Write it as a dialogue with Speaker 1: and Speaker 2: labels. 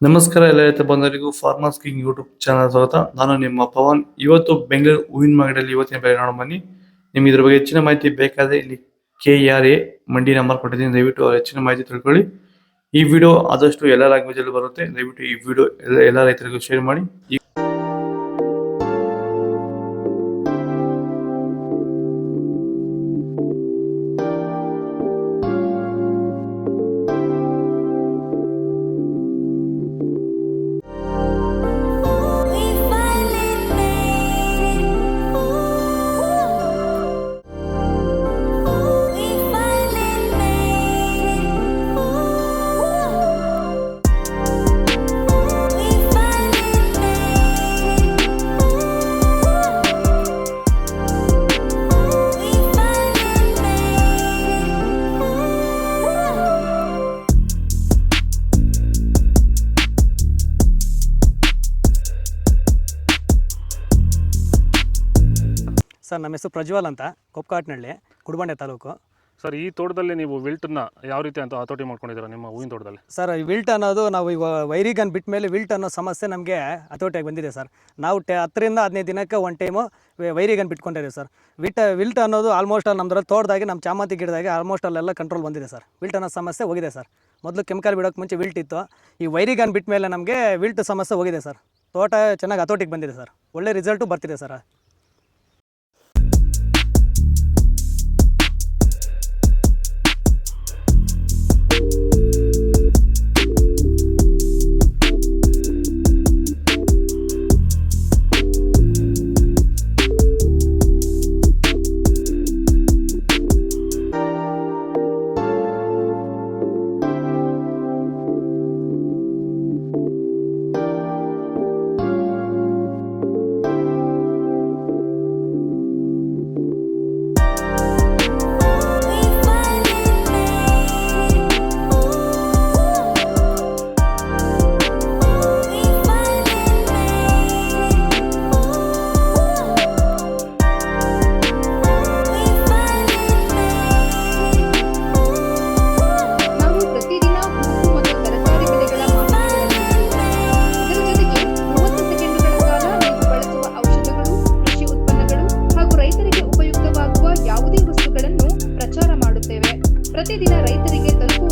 Speaker 1: ನಮಸ್ಕಾರ ಎಲ್ಲ ರೈತ ಬಂಧುಗಳಿಗೂ ಫಾರ್ಮರ್ಸ್ ಕಿಂಗ್ ಯೂಟ್ಯೂಬ್ ಚಾನಲ್ ಸ್ವಾಗತ. ನಾನು ನಿಮ್ಮ ಪವನ್. ಇವತ್ತು ಬೆಂಗಳೂರು ಹೂವಿನ ಮಾರ್ಕೆಟಲ್ಲಿ ಇವತ್ತಿನ ಬೆಲೆ ನೋಡೋಣ ಬನ್ನಿ. ನಿಮ್ಗೆ ಇದ್ರ ಬಗ್ಗೆ ಹೆಚ್ಚಿನ ಮಾಹಿತಿ ಬೇಕಾದ್ರೆ ಇಲ್ಲಿ KRA ಮಂಡಿ ನಂಬರ್ ಕೊಟ್ಟಿದ್ದೀನಿ, ದಯವಿಟ್ಟು ಹೆಚ್ಚಿನ ಮಾಹಿತಿ ತಿಳ್ಕೊಳ್ಳಿ. ಈ ವಿಡಿಯೋ ಆದಷ್ಟು ಎಲ್ಲ ಲ್ಯಾಂಗ್ವೇಜ್ ಅಲ್ಲಿ ಬರುತ್ತೆ, ದಯವಿಟ್ಟು ಈ ವಿಡಿಯೋ ಎಲ್ಲ ರೈತರಿಗೂ ಶೇರ್ ಮಾಡಿ.
Speaker 2: ಸರ್, ನಮ್ಮ ಹೆಸರು ಪ್ರಜ್ವಲ್ ಅಂತ, ಕೊಪ್ಪಕಾಟ್ನಹಳ್ಳಿ, ಕುಡಬಂಡೆ ತಾಲೂಕು.
Speaker 3: ಸರ್, ಈ ತೋಟದಲ್ಲಿ ನೀವು ವಿಲ್ಟನ್ನ ಯಾವ ರೀತಿ ಅಂತ ಹತೋಟಿ ಮಾಡ್ಕೊಂಡಿದ್ದೀರಾ ನಿಮ್ಮ ಹೂವಿನ ತೋಟದಲ್ಲಿ?
Speaker 2: ಸರ್, ಈ ವಿಲ್ಟ್ ಅನ್ನೋದು ನಾವು ಈಗ ವೈರಿಗನ್ ಬಿಟ್ಟ ಮೇಲೆ ವಿಲ್ಟ್ ಅನ್ನೋ ಸಮಸ್ಯೆ ನಮಗೆ ಹತೋಟಿಯಾಗಿ ಬಂದಿದೆ ಸರ್. ನಾವು 10 ದಿನಕ್ಕೆ ಒಂದು ಟೈಮು ವೈರಿಗನ್ ಬಿಟ್ಕೊಂಡಿದ್ದೀವಿ ಸರ್. ವಿಲ್ಟ್ ಅನ್ನೋದು ಆಲ್ಮೋಸ್ಟ್ ನಮ್ಮದ್ರಲ್ಲಿ ತೋಟದಾಗಿ ನಮ್ಮ ಚಾಮಂತಿ ಗಿಡದಾಗಿ ಆಲ್ಮೋಸ್ಟ್ ಅಲ್ಲೆಲ್ಲ ಕಂಟ್ರೋಲ್ ಬಂದಿದೆ ಸರ್. ವಿಲ್ಟ್ ಅನ್ನೋ ಸಮಸ್ಯೆ ಹೋಗಿದೆ ಸರ್. ಮೊದಲು ಕೆಮಿಕಲ್ ಬಿಡೋಕ್ಕೆ ಮುಂಚೆ ವಿಲ್ಟ್ ಇತ್ತು. ಈ ವೈರಿಗನ್ ಬಿಟ್ಟ ಮೇಲೆ ನಮಗೆ ವಿಲ್ಟ್ ಸಮಸ್ಯೆ ಹೋಗಿದೆ ಸರ್. ತೋಟ ಚೆನ್ನಾಗಿ ಹತೋಟಿಗೆ ಬಂದಿದೆ ಸರ್. ಒಳ್ಳೆ ರಿಸಲ್ಟು ಬರ್ತಿದೆ ಸರ್.
Speaker 4: ಪ್ರತಿದಿನ ರೈತರಿಗೆ ತಲುಪುವ